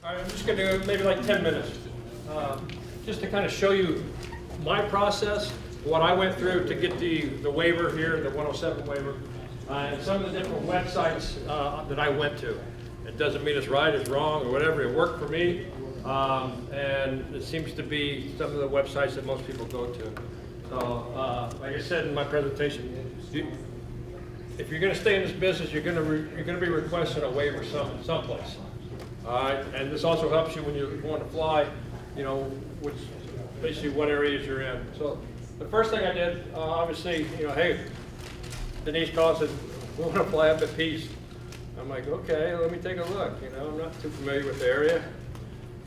All right, I'm just going to do maybe like 10 minutes, just to kind of show you my process, what I went through to get the waiver here, the 107 waiver, and some of the different websites that I went to. It doesn't mean it's right, it's wrong, or whatever. It worked for me, and it seems to be some of the websites that most people go to. So, like I said in my presentation, if you're going to stay in this business, you're going to be requesting a waiver someplace. All right, and this also helps you when you're going to fly, you know, which basically what areas you're in. So the first thing I did, obviously, you know, hey, Denise called and said, we want to fly up at Peace. I'm like, okay, let me take a look. You know, I'm not too familiar with the area.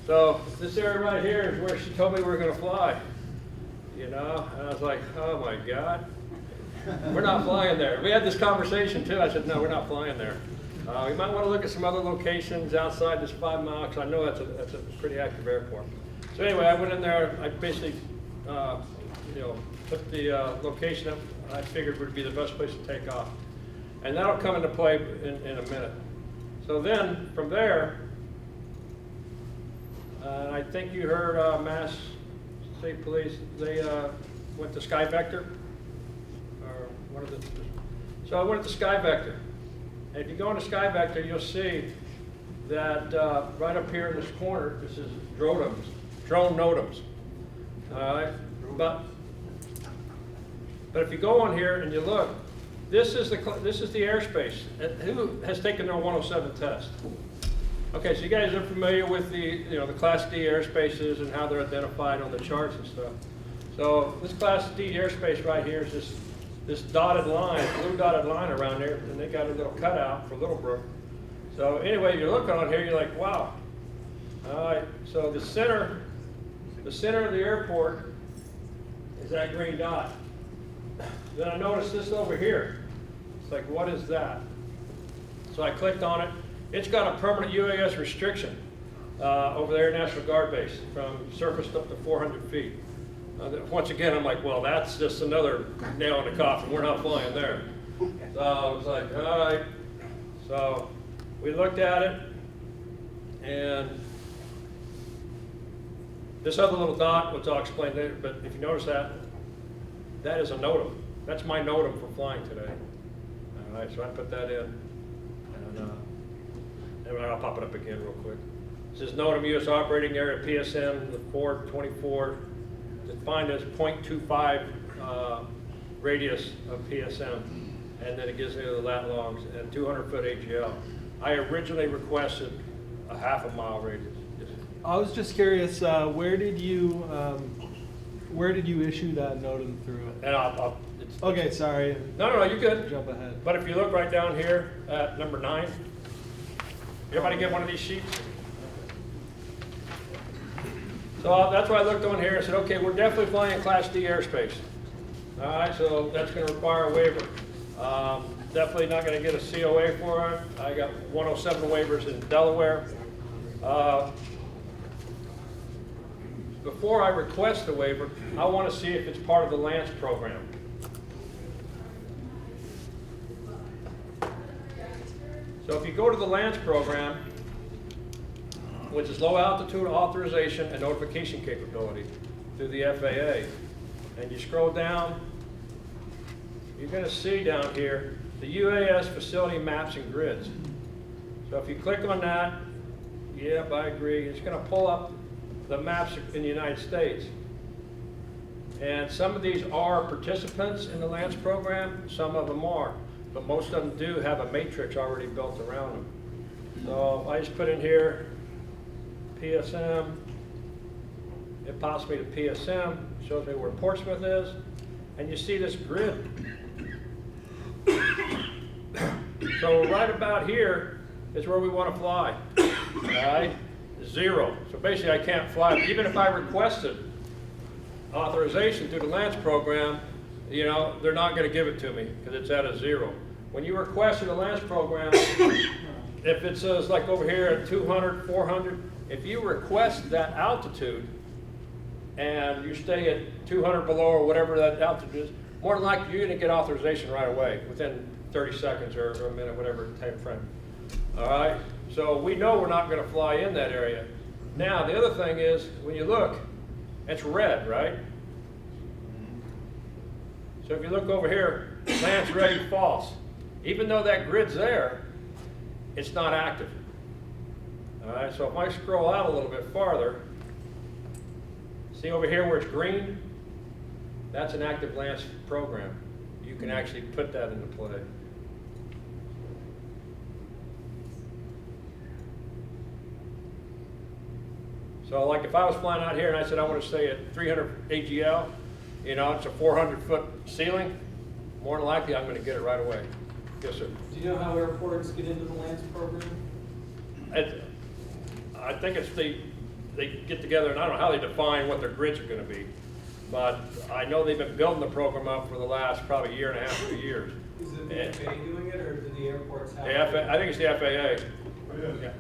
So this area right here is where she told me we were going to fly. You know, and I was like, oh my God, we're not flying there. We had this conversation too. I said, no, we're not flying there. We might want to look at some other locations outside this 5 mile, because I know that's a pretty active airport. So anyway, I went in there. I basically, you know, put the location that I figured would be the best place to take off, and that'll come into play in a minute. So then from there, I think you heard Mass State Police. They went to Sky Vector, or one of the. So I went to Sky Vector. And if you go into Sky Vector, you'll see that right up here in this corner, this is drone NOTAMs. All right, but if you go on here and you look, this is the airspace. Who has taken their 107 test? Okay, so you guys are familiar with the the Class D airspaces and how they're identified on the charts and stuff. So this Class D airspace right here is this dotted line, blue dotted line around there, and they got a little cutout for Little Brook. So anyway, you're looking on here, you're like, wow. All right, so the center of the airport is that green dot. Then I noticed this over here. It's like, what is that? So I clicked on it. It's got a permanent UAS restriction over there at National Guard Base from surface up to 400 feet. Once again, I'm like, well, that's just another nail in the coffin. We're not flying there. So I was like, all right. So we looked at it, and this other little dot, which I'll explain later, but if you notice that is a NOTAM. That's my NOTAM for flying today. All right, so I put that in, and I'll pop it up again real quick. It says NOTAM U.S. Operating Area PSM, the 424. Defined as 0.25 radius of PSM, and then it gives me the lat longs and 200-foot AGL. I originally requested a ½ mile radius. I was just curious, where did you issue that NOTAM through? And okay, sorry. No, you're good. Jump ahead. But if you look right down here at number 9, everybody get one of these sheets? So that's why I looked on here and said, okay, we're definitely flying Class D airspace. All right, so that's going to require a waiver. Definitely not going to get a COA for it. I got 107 waivers in Delaware. Before I request the waiver, I want to see if it's part of the Lance program. So if you go to the Lance program, which is low altitude authorization and notification capability through the FAA. And you scroll down, you're going to see down here the UAS facility maps and grids. So if you click on that, yep, I agree, it's going to pull up the maps in the United States. And some of these are participants in the Lance program, some of them are, but most of them do have a matrix already built around them. So I just put in here PSM, it pops me to PSM, shows me where Portsmouth is, and you see this grid. So right about here is where we want to fly, all right? 0. So basically I can't fly, even if I requested authorization through the Lance program, you know, they're not going to give it to me because it's at a 0. When you request in the Lance program, if it says like over here at 200, 400, if you request that altitude and you stay at 200 below or whatever that altitude is, more than likely you're going to get authorization right away within 30 seconds or a minute, whatever time frame. All right, so we know we're not gonna fly in that area. Now, the other thing is, when you look, it's red, right? So if you look over here, land's ready, false. Even though that grid's there, it's not active. All right, so if I scroll out a little bit farther, see over here where it's green? That's an active LANCE program. You can actually put that into play. So like if I was flying out here and I said I want to stay at 300 AGL, you know, it's a 400-foot ceiling, more than likely I'm going to get it right away. Yes, sir. Do you know how airports get into the LANCE program? I think it's they get together, and I don't know how they define what their grids are going to be, but I know they've been building the program up for the last probably year and a half, 2 years. Is it the FAA doing it, or do the airports have I think it's the FAA. Yeah.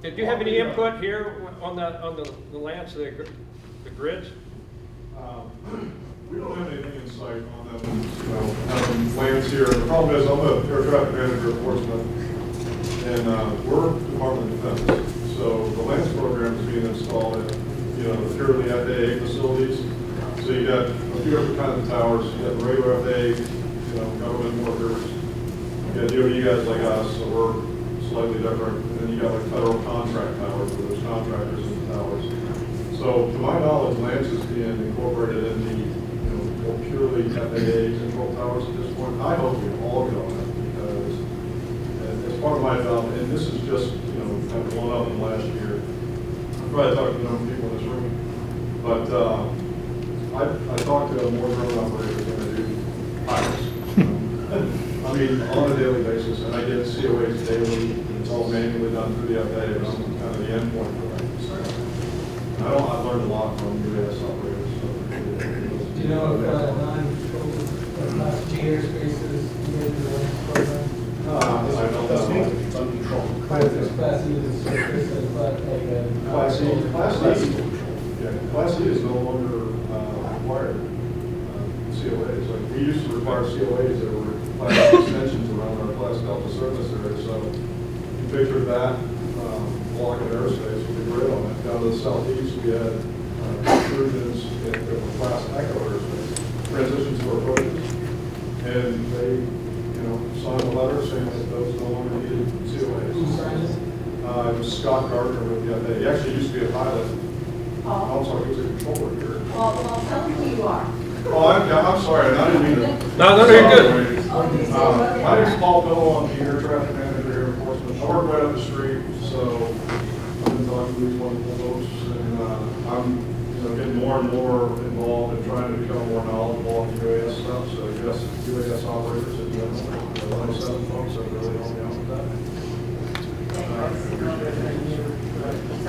Did you have any input here on the LANCE, the grids? We don't have anything in sight on them, you know, having LANCE here. The problem is, I'm the air traffic manager at Portsmouth, and we're Department of Defense. So the LANCE program is being installed at, you know, purely FAA facilities. So you got a few different kinds of towers. You got the regular FAA, you know, government workers. You got DOD guys like us, so we're slightly different. And then you got like federal contract towers, where there's contractors in the towers. So to my knowledge, LANCE is being incorporated in the, you know, more purely FAA control towers at this point. I hope we all get on it, because as part of my job, and this is just, you know, kind of blown up in the last year. I've probably talked to enough people in this room, but I talked to more drone operators than I do pilots. I mean, on a daily basis, and I get COAs daily, and it's all manually done through the FAA, but I'm kind of the endpoint for that. I've learned a lot from UAS operators. So. Do you know if Class D Airspace is in the LANCE program? I don't know. It's uncontrolled. Class E is surface and Class E is no longer required COAs. Like we used to require COAs that were class extensions around our Class Delta service area. So you picture that block of airspace with the grid on it. Down to the southeast, we had intrusions that were Class Echo airspace, transitions to approaches, and they, you know, signed a letter saying that those no longer needed COAs. Who signed it? It was Scott Gardner with the FAA. He actually used to be a pilot. Oh, I'm sorry, he was a controller here. well, tell me who you are. Oh, I'm sorry, I didn't mean to. No, you're good. Oh, you say, My name's Paul Bill, I'm the air traffic manager here in Portsmouth. I work right up the street, so I've been talking to these wonderful folks, and I'm, you know, getting more and more involved in trying to become more knowledgeable on the UAS stuff. So yes, UAS operators in general, the 107 folks have really helped me out with that.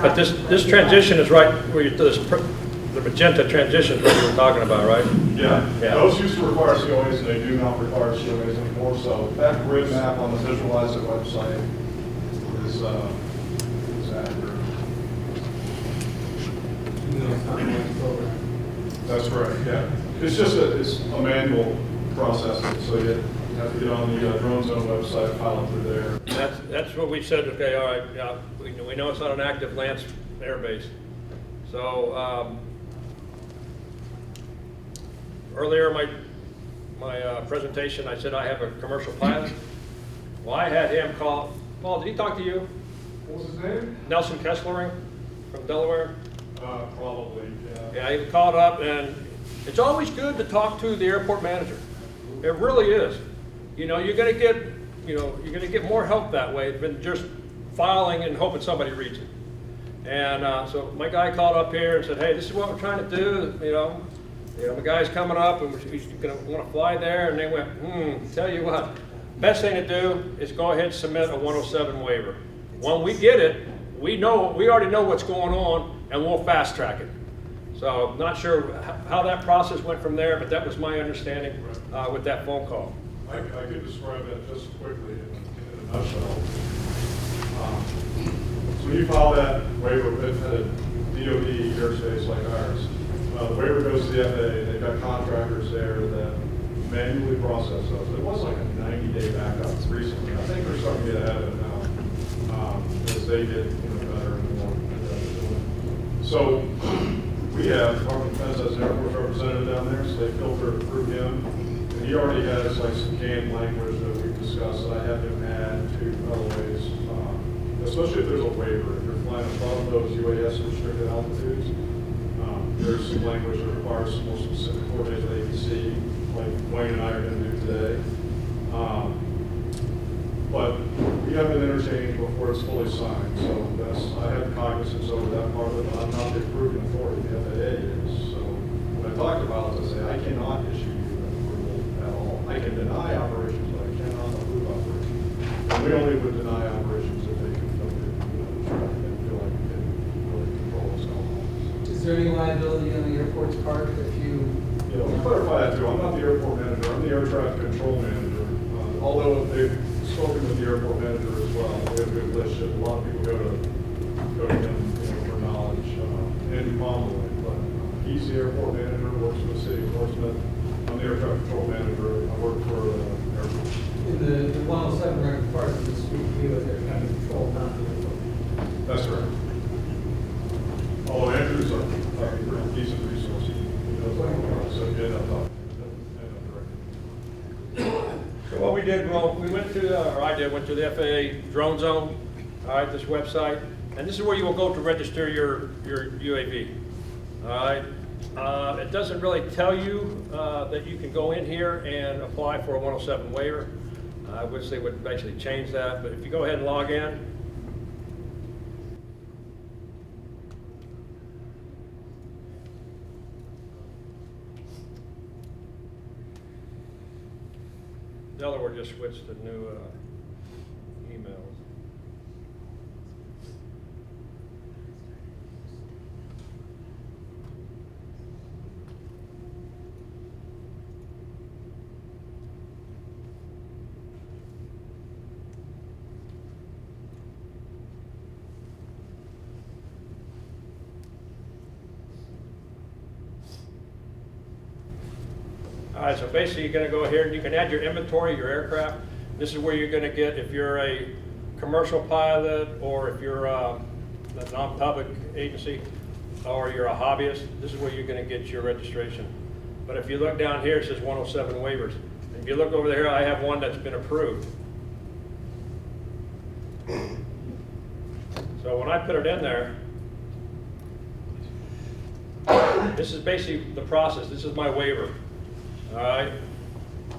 But this transition is right where you, the magenta transition is what you were talking about, right? Yeah, Yeah. those used to require COAs, and they do not require COAs anymore. So that grid map on the Visualize It website is accurate. No, it's not the LANCE program. That's correct, yeah. It's just it's a manual process, so you have to get on the Drone Zone website, file it through there. That's what we said, okay, all right, yeah, we know it's not an active LANCE airbase. So, earlier in my presentation, I said I have a commercial pilot. Well, I had him call, Paul, did he talk to you? What was his name? Nelson Kesslering from Delaware? Probably, yeah. Yeah, he called up, and it's always good to talk to the airport manager. It really is. You know, you're gonna get more help that way than just filing and hoping somebody reads it. And so my guy called up here and said, hey, this is what we're trying to do. You know, the guy's coming up, and he's gonna want to fly there. And they went, tell you what, best thing to do is go ahead and submit a 107 waiver. When we get it, we already know what's going on, and we'll fast track it. So not sure how that process went from there, but that was my understanding with that phone call. I could describe that just quickly in a nutshell. So when you file that waiver with a DOD airspace like ours, the waiver goes to the FAA. They've got contractors there that manually process those. It was like a 90-day backup recently. I think they're starting to get ahead of it now, as they get, better and more. So we have Department of Defense as an Air Force representative down there, so they filter through him. And he already has like some canned language that we've discussed that I have him add to LOAs, especially if there's a waiver. If you're flying above those UAS restricted altitudes, there's some language that requires some more specific coordinates with ABC, like Wayne and I are going to do today. But we have an interchange before it's fully signed, so I have cognizance over that part of it, but I'm not the approving authority, the FAA is. So when I talked about it, I say I cannot issue you an approval at all. I can deny operations, but I cannot approve operations. And we only would deny operations if they can feel like they can really control what's going on. Is there any liability on the airport's part if you? Yeah, let me clarify that too. I'm not the airport manager, I'm the air traffic control manager. Although they've spoken with the airport manager as well, we have a good relationship. A lot of people go to him for knowledge, Andy Pomeroy, but he's the airport manager, works with the city of Portsmouth. I'm the air traffic control manager, I work for the airport. In the 107 record part of the street view as air traffic control, not the airport. That's right. Although Andrew's a pretty decent resource, he knows what he's doing, so you end up talking. So what we did, well, we went to, went to the FAA drone zone, all right, this website, and this is where you will go to register your UAV, all right? It doesn't really tell you that you can go in here and apply for a 107 waiver. I wish they would basically change that, but if you go ahead and log in, Delaware just switched to new emails. All right, so basically you're going to go here and you can add your inventory, your aircraft. This is where you're going to get, if you're a commercial pilot or if you're a non-public agency or you're a hobbyist, this is where you're going to get your registration. But if you look down here, it says 107 waivers. If you look over there, I have one that's been approved. So when I put it in there, this is basically the process. This is my waiver. All right,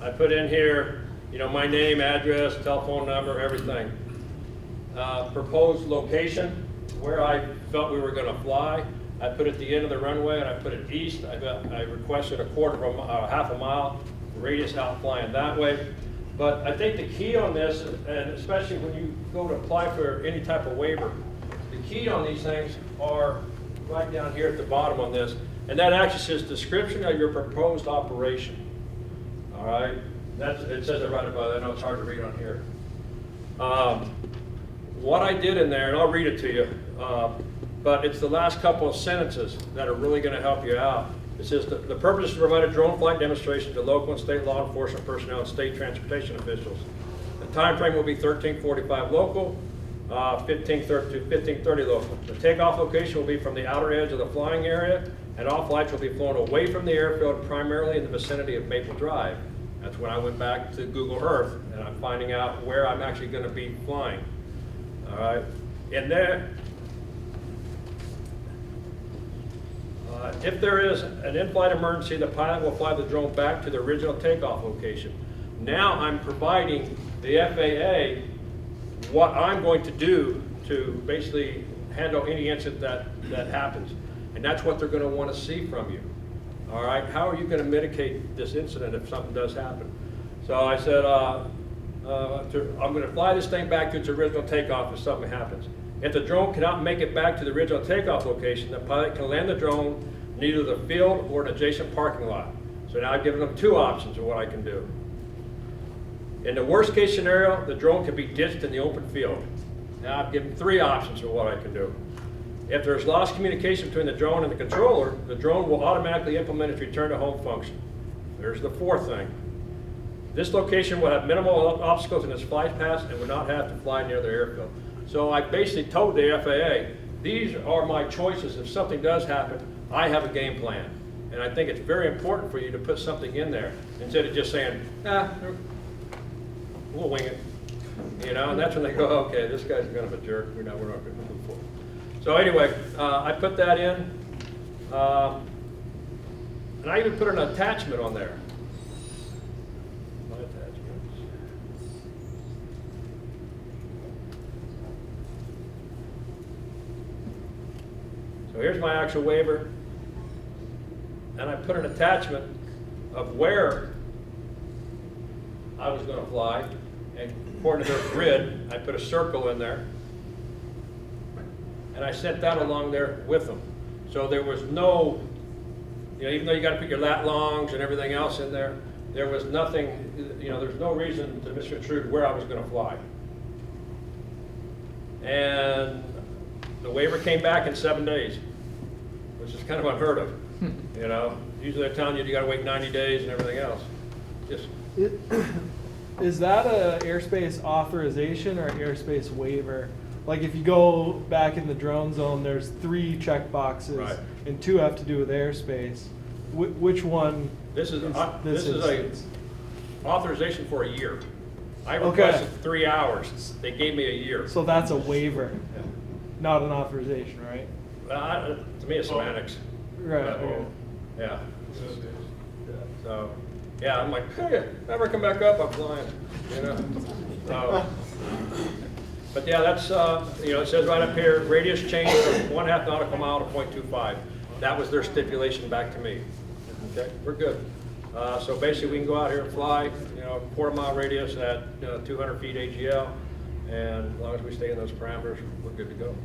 I put in here, my name, address, telephone number, everything. Proposed location, where I felt we were going to fly. I put it at the end of the runway, and I put it east. I requested half a mile radius out flying that way. But I think the key on this, and especially when you go to apply for any type of waiver, the key on these things are right down here at the bottom on this. And that actually says description of your proposed operation. All right, it says it right above. I know it's hard to read on here. What I did in there, and I'll read it to you, but it's the last couple of sentences that are really going to help you out. It says the purpose is to provide a drone flight demonstration to local and state law enforcement personnel and state transportation officials. The time frame will be 13:45 local, 15:30 to 15:30 local. The takeoff location will be from the outer edge of the flying area, and all flights will be flown away from the airfield, primarily in the vicinity of Maple Drive. That's when I went back to Google Earth, and I'm finding out where I'm actually going to be flying. All right, and there, if there is an in-flight emergency, the pilot will fly the drone back to the original takeoff location. Now I'm providing the FAA what I'm going to do to basically handle any incident that happens. And that's what they're going to want to see from you. All right, how are you going to mitigate this incident if something does happen? So I said, I'm going to fly this thing back to its original takeoff if something happens. If the drone cannot make it back to the original takeoff location, the pilot can land the drone in either the field or an adjacent parking lot. So now I've given them two options of what I can do. In the worst case scenario, the drone can be ditched in the open field. Now I've given three options of what I can do. If there's lost communication between the drone and the controller, the drone will automatically implement its return to home function. There's the fourth thing. This location will have minimal obstacles in its flight paths and will not have to fly near the airfield. So I basically told the FAA, these are my choices. If something does happen, I have a game plan. And I think it's very important for you to put something in there instead of just saying, we'll wing it. You know, and that's when they go, okay, this guy's kind of a jerk. We're not going to move forward. So anyway, I put that in. And I even put an attachment on there. My attachments. So here's my actual waiver. And I put an attachment of where I was going to fly. And according to their grid, I put a circle in there. And I sent that along there with them. So there was no, you know, even though you got to put your lat longs and everything else in there, there was nothing, you know, there's no reason to misconstrue where I was going to fly. And the waiver came back in 7 days, which is kind of unheard of. You know, usually they're telling you got to wait 90 days and everything else. Just Is that a airspace authorization or airspace waiver? Like if you go back in the drone zone, there's 3 check boxes, Right. and 2 have to do with airspace. Which one? This is this instance? a authorization for a year. I Okay. requested 3 hours. They gave me a year. So that's a waiver, not an authorization, right? To me, it's semantics. Right. But, Okay. yeah. So, yeah, I'm like, hey, never come back up, I'm flying, you know? So, but yeah, that's, you know, it says right up here, radius change from 1/2 nautical mile to 0.25. That was their stipulation back to me. Okay, we're good. So basically, we can go out here and fly, you know, 1/4 mile radius at 200 feet AGL, and as long as we stay in those parameters, we're good to go.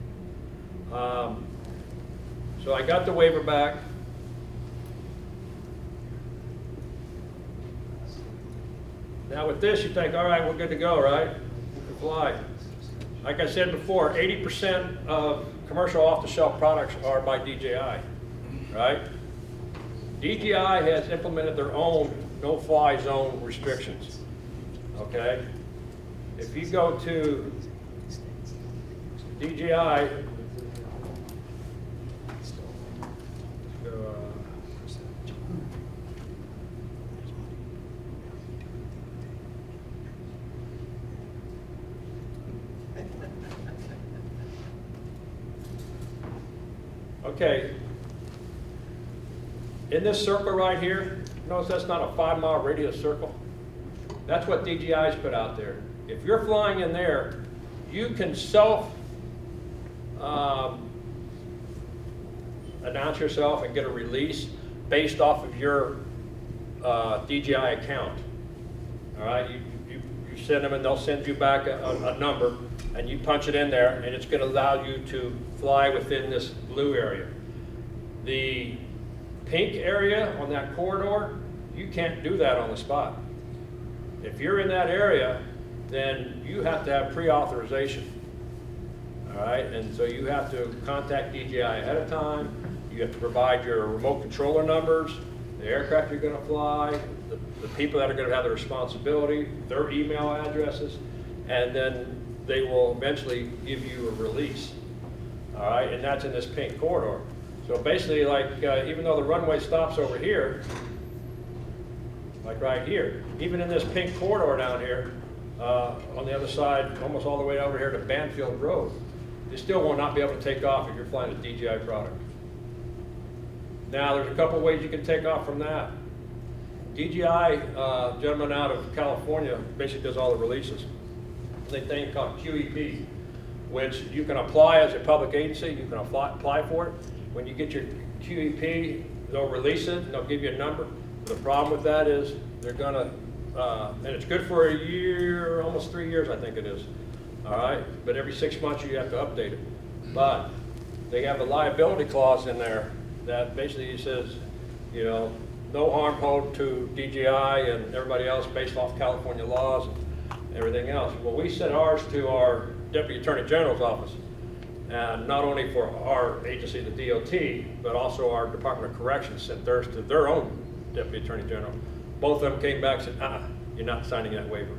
So I got the waiver back. Now with this, you think, all right, we're good to go, right? We can fly. Like I said before, 80% of commercial off-the-shelf products are by DJI, right? DJI has implemented their own no-fly zone restrictions, okay? If you go to DJI, okay, in this circle right here, notice that's not a 5-mile radius circle. That's what DJI's put out there. If you're flying in there, you can announce yourself and get a release based off of your DJI account. All right, you send them and they'll send you back a number, and you punch it in there, and it's going to allow you to fly within this blue area. The pink area on that corridor, you can't do that on the spot. If you're in that area, then you have to have pre-authorization. All right, and so you have to contact DJI ahead of time. You have to provide your remote controller numbers, the aircraft you're going to fly, the people that are going to have the responsibility, their email addresses, and then they will eventually give you a release. All right, and that's in this pink corridor. So basically, like, even though the runway stops over here, like right here, even in this pink corridor down here, on the other side, almost all the way over here to Banfield Road, you still will not be able to take off if you're flying a DJI product. Now, there's a couple ways you can take off from that. DJI, gentleman out of California, basically does all the releases. They thing called QEP, which you can apply as a public agency. You can apply for it. When you get your QEP, they'll release it and they'll give you a number. The problem with that is they're gonna, and it's good for a year, almost 3 years, I think it is. All right, but every 6 months you have to update it. But they have a liability clause in there that basically says, you know, no harm hold to DJI and everybody else based off California laws and everything else. Well, we sent ours to our Deputy Attorney General's office, and not only for our agency, the DOT, but also our Department of Corrections sent theirs to their own Deputy Attorney General. Both of them came back and said, you're not signing that waiver.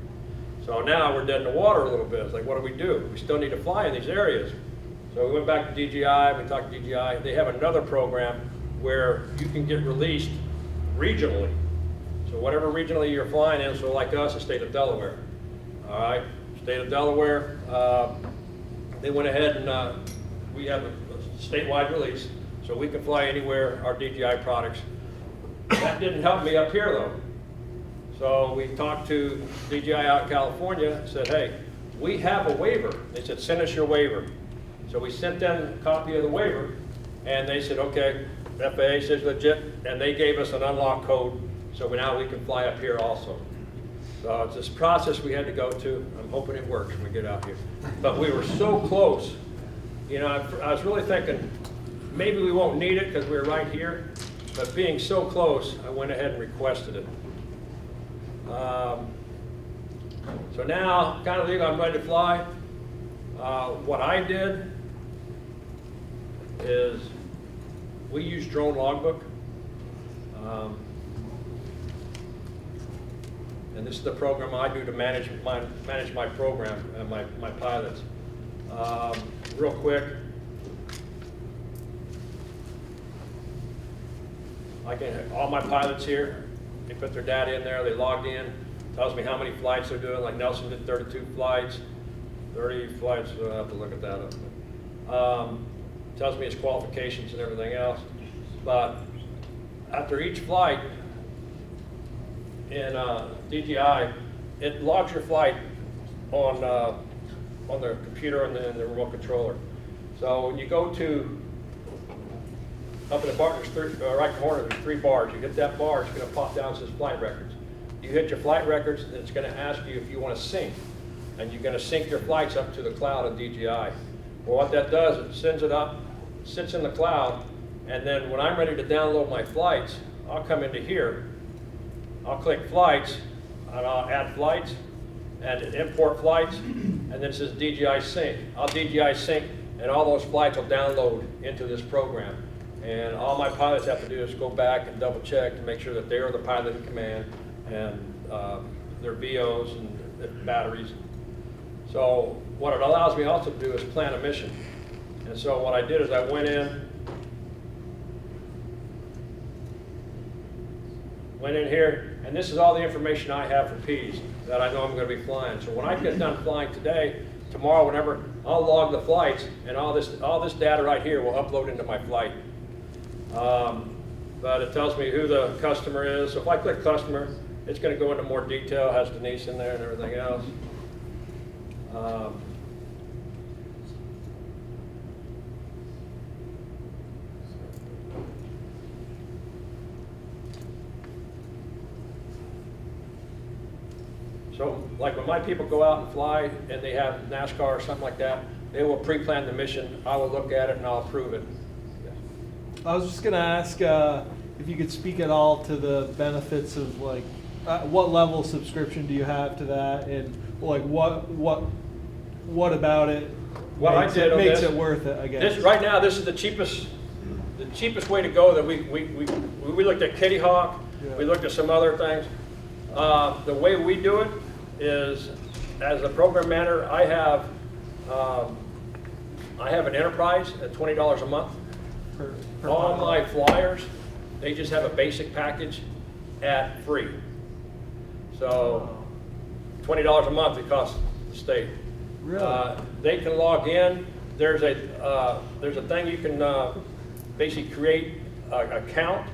So now we're dead in the water a little bit. It's like, what do? We still need to fly in these areas. So we went back to DGI, we talked to DGI. They have another program where you can get released regionally. So whatever regionally you're flying in, so like us, the state of Delaware. All right, state of Delaware, they went ahead and we have a statewide release, so we can fly anywhere, our DGI products. That didn't help me up here though. So we talked to DGI out in California, said, hey, we have a waiver. They said, send us your waiver. So we sent them a copy of the waiver, and they said, okay, FAA says legit, and they gave us an unlock code, so now we can fly up here also. So it's this process we had to go to. I'm hoping it works when we get out here. But we were so close. You know, I was really thinking, maybe we won't need it because we're right here, but being so close, I went ahead and requested it. So now, kind of legal, I'm ready to fly. What I did is we use drone logbook. And this is the program I do to manage my program and my pilots. Real quick, all my pilots here, they put their data in there, they logged in, tells me how many flights they're doing, like Nelson did 32 flights, 30 flights, so I'll have to look at that up. Tells me his qualifications and everything else. But after each flight in DGI, it logs your flight on the computer and the remote controller. So when you go to, up in the bar, there's right corner, there's 3 bars. You hit that bar, it's going to pop down, it says flight records. You hit your flight records, and it's going to ask you if you want to sync. And you're going to sync your flights up to the cloud in DGI. Well, what that does, it sends it up, sits in the cloud, and then when I'm ready to download my flights, I'll come into here, I'll click flights, and I'll add flights, and import flights, and then it says DGI sync. I'll DGI sync, and all those flights will download into this program. And all my pilots have to do is go back and double check to make sure that they're the pilot in command, and their VOs and their batteries. So what it allows me also to do is plan a mission. And so what I did is I went in here, and this is all the information I have for Ps that I know I'm going to be flying. So when I get done flying today, tomorrow, whenever, I'll log the flights, and all this data right here will upload into my flight. But it tells me who the customer is. So if I click customer, it's going to go into more detail, has Denise in there and everything else. So like when my people go out and fly and they have NASCAR or something like that, they will pre-plan the mission. I will look at it and I'll approve it. I was just gonna ask if you could speak at all to the benefits of like what level of subscription do you have to that, and like what about it What I did on makes this, it worth it, I guess. Right now, this is the cheapest way to go. That we looked at Kitty Hawk, Yeah. we looked at some other things. The way we do it is, as a program manager, I have an enterprise at $20 a month. Per All pilot. my flyers, they just have a basic package at free. So $20 a month it costs the state. Really? They can log in. There's a thing you can basically create an account,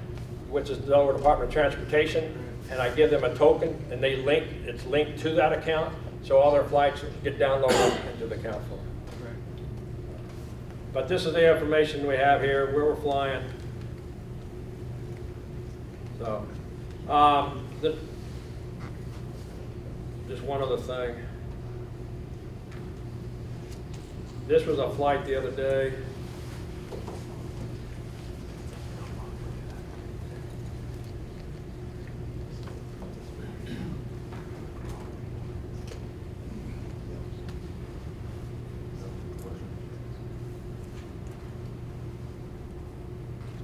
which is the Delaware Department of Transportation, and I give them a token, and it's linked to that account, so all their flights get downloaded into the account for them. Right. But this is the information we have here, where we're flying. So, just one other thing. This was a flight the other day.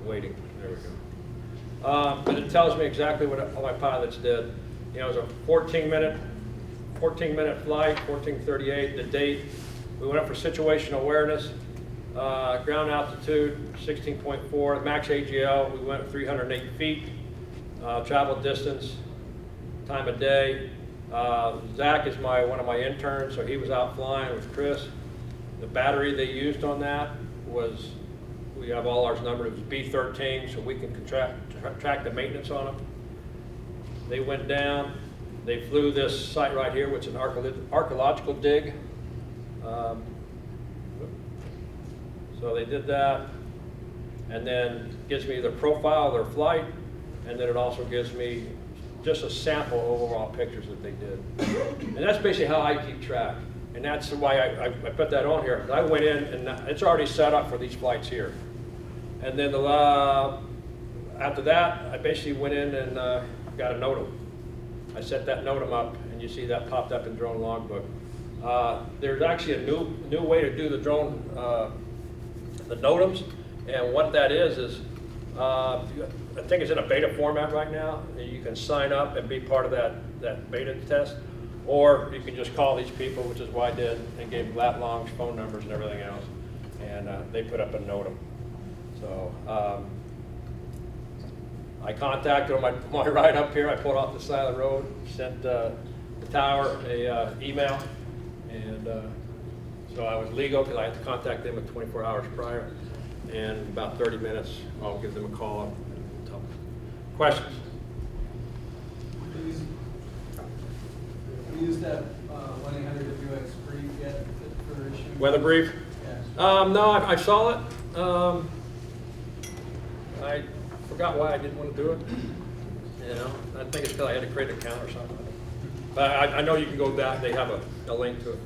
Waiting, there we go. But it tells me exactly what all my pilots did. You know, it was a 14-minute flight, 14:38. The date, we went up for situational awareness, ground altitude 16.4, max AGL, we went 308 feet, travel distance, time of day. Zach is one of my interns, so he was out flying with Chris. The battery they used on that was, we have all ours numbered, it was B13, so we can track the maintenance on them. They went down, they flew this site right here, which is an archaeological dig. So they did that, and then gives me the profile of their flight, and then it also gives me just a sample of overall pictures that they did. And that's basically how I keep track. And that's why I put that on here. I went in, and it's already set up for these flights here. And then after that, I basically went in and got a NOTAM. I set that NOTAM up, and you see that popped up in Drone Logbook. There's actually a new way to do the drone, the NOTAMs, and what that is I think it's in a beta format right now. You can sign up and be part of that beta test, or you can just call these people, which is what I did, and gave them lat longs, phone numbers, and everything else, and they put up a NOTAM. So I contacted them on my ride up here. I pulled off the side of the road, sent the tower a email, and so I was legal because I had to contact them in 24 hours prior. And about 30 minutes, I'll give them a call and tell them. Questions? We used that 1-800-WX brief yet for issuing? Weather brief? Yeah. No, I saw it. I forgot why I didn't want to do it. You know, I think it's because I had to create an account or something. But I know you can go back. They have a link to it.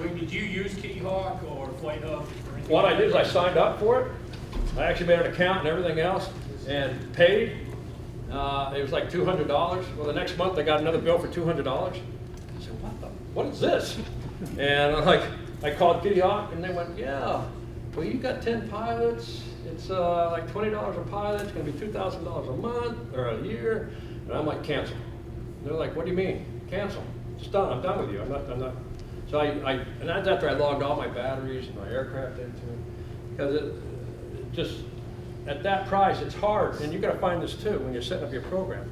Wait, did you use Kitty Hawk or Flight Hub? What I did is I signed up for it. I actually made an account and everything else and paid. It was like $200. Well, the next month I got another bill for $200. I said, what is this? And I called Kitty Hawk and they went, yeah, well, you got 10 pilots. It's like $20 a pilot. It's going to be $2,000 a month or a year. And I'm like, cancel. And they're like, what do you mean? Cancel. It's done. I'm done with you. I'm not. So and that's after I logged all my batteries and my aircraft into it. Because it just, at that price, it's hard. And you got to find this too when you're setting up your program.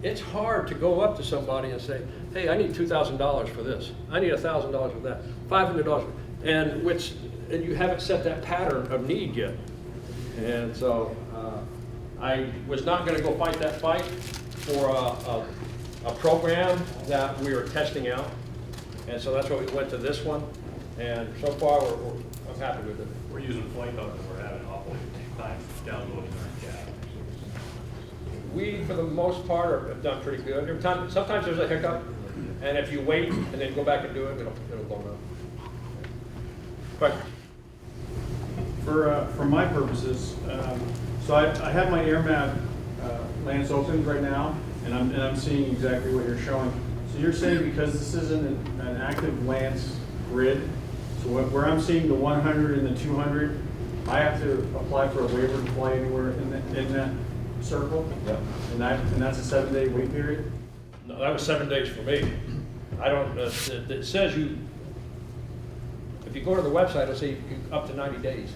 It's hard to go up to somebody and say, hey, I need $2,000 for this. I need $1,000 for that. $500. And you haven't set that pattern of need yet. And so I was not going to go fight that fight for a program that we were testing out. And so that's why we went to this one. And so far, I'm happy with it. We're using Flight Hub and we're having awful time downloading our cat. We, for the most part, have done pretty good. Sometimes there's a hiccup, and if you wait and then go back and do it, it'll go down. Question? For my purposes, so I have my AirMap Lance open right now, and I'm seeing exactly what you're showing. So you're saying because this isn't an active Lance grid, so where I'm seeing the 100 and the 200, I have to apply for a waiver to fly anywhere in that circle? Yep. And that's a 7-day wait period? No, that was 7 days for me. I don't, it says you, if you go to the website, it'll say up to 90 days.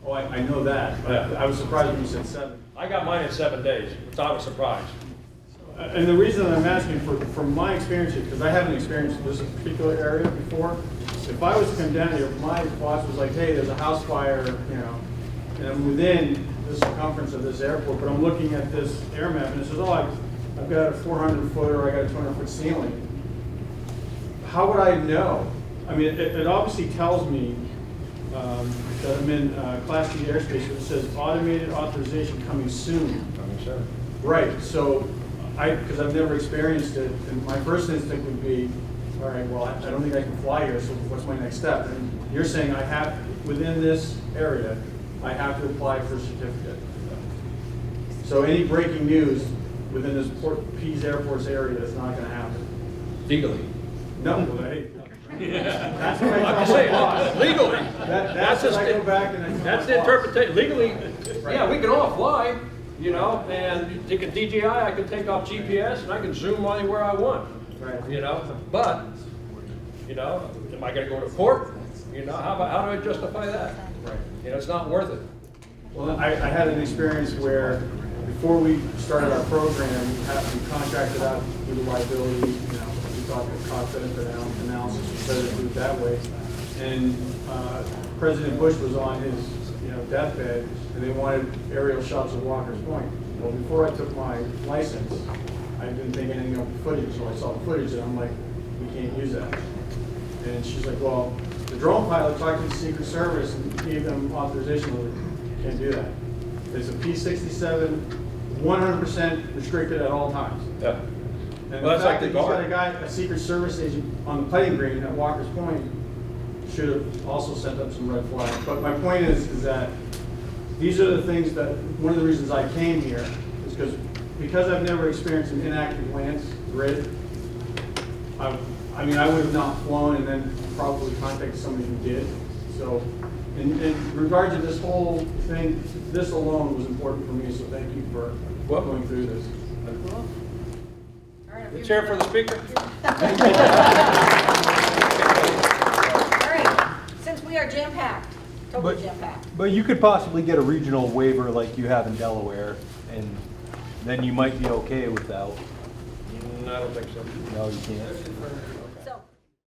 Oh, I know that, but Yeah. I was surprised when you said 7. I got mine in 7 days, which I was surprised. And the reason I'm asking from my experience, because I haven't experienced this particular area before, if I was to come down here, my boss was like, hey, there's a house fire, and I'm within the circumference of this airport, but I'm looking at this air map, and it says, oh, I've got a 400-foot or I got a 200-foot ceiling. How would I know? I mean, it obviously tells me that I'm in Class D Airspace, which says automated authorization coming soon. Right, so because I've never experienced it, and my first instinct would be, all right, well, I don't think I can fly here, so what's my next step? And you're saying I have, within this area, I have to apply for a certificate. So any breaking news within this Pease Airport's area is not going to happen. Legally. No, that's what I I'm tell just my saying, boss. legally. That's what I go back and I tell That's my the boss. interpretation. Legally, Right. yeah, we can all fly, you know, and you take a DJI, I can take off GPS and I can zoom anywhere I want, Right. you know, but, you know, am I gonna go to court? You know, how do I justify that? Right. You know, it's not worth it. Well, I had an experience where before we started our program, we contracted out to do the liability, you know, we thought the cost benefit analysis was better to do it that way. And President Bush was on his, you know, deathbed, and they wanted aerial shots of Walker's Point. Well, before I took my license, I didn't think anything of the footage, so I saw the footage, and I'm like, we can't use that. And she's like, well, the drone pilot talked to the Secret Service and gave them authorization, like, can't do that. It's a P-67, 100% restricted at all times. Yeah. And Well, the that's like fact the that he's got a guard. guy, a Secret Service agent on the playing green at Walker's Point should have also sent up some red flags. But my point is that these are the things that, one of the reasons I came here is because I've never experienced an inactive Lance grid. I mean, I would have not flown and then probably contacted somebody who did. So, in regard to this whole thing, this alone was important for me, so thank you for going through this. All right, Let's hear it for the speaker. All right, since we are jam-packed, totally But- jam-packed. But you could possibly get a regional waiver like you have in Delaware, and then you might be okay without. I don't think so. No, you can't.